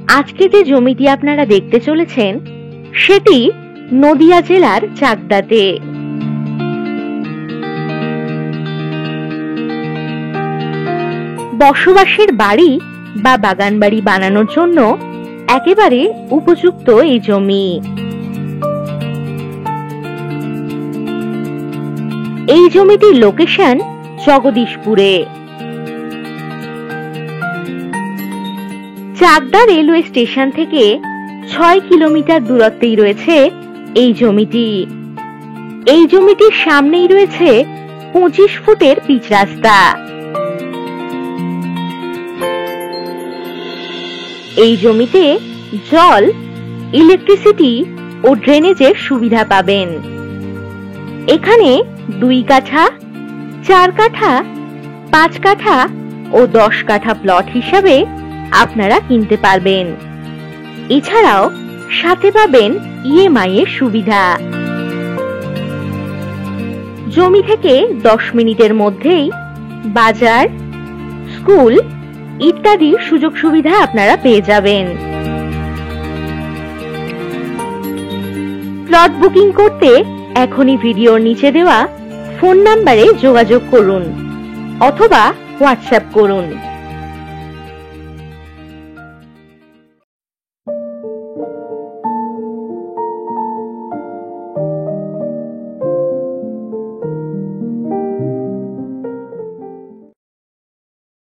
আজকে যে জমিটি আপনারা দেখতে চলেছেন সেটি নদিয়া জেলার চাকদাতে। বসবাসের বাড়ি বা বাগান বাড়ি বানানোর জন্য একেবারে উপযুক্ত এই জমি। এই জমিটির লোকেশন জগদীশপুরে। চাকদা রেলওয়ে স্টেশন থেকে 6 কিলোমিটার দূরত্বেই রয়েছে এই জমিটি। এই জমিটির সামনেই রয়েছে 25 ফুটের পিচ রাস্তা। এই জমিতে জল, ইলেকট্রিসিটি ও ড্রেনেজের সুবিধা পাবেন। এখানে 2 কাঠা, 4 কাঠা, 5 কাঠা ও 10 কাঠা প্লট হিসাবে আপনারা কিনতে পারবেন। এছাড়াও সাথে পাবেন ইএমআই এর সুবিধা। জমি থেকে 10 মিনিটের মধ্যেই বাজার, স্কুল ইত্যাদি সুযোগ সুবিধা আপনারা পেয়ে যাবেন। প্লট বুকিং করতে এখনই ভিডিওর নিচে দেওয়া ফোন নম্বরে যোগাযোগ করুন অথবা হোয়াটসঅ্যাপ করুন।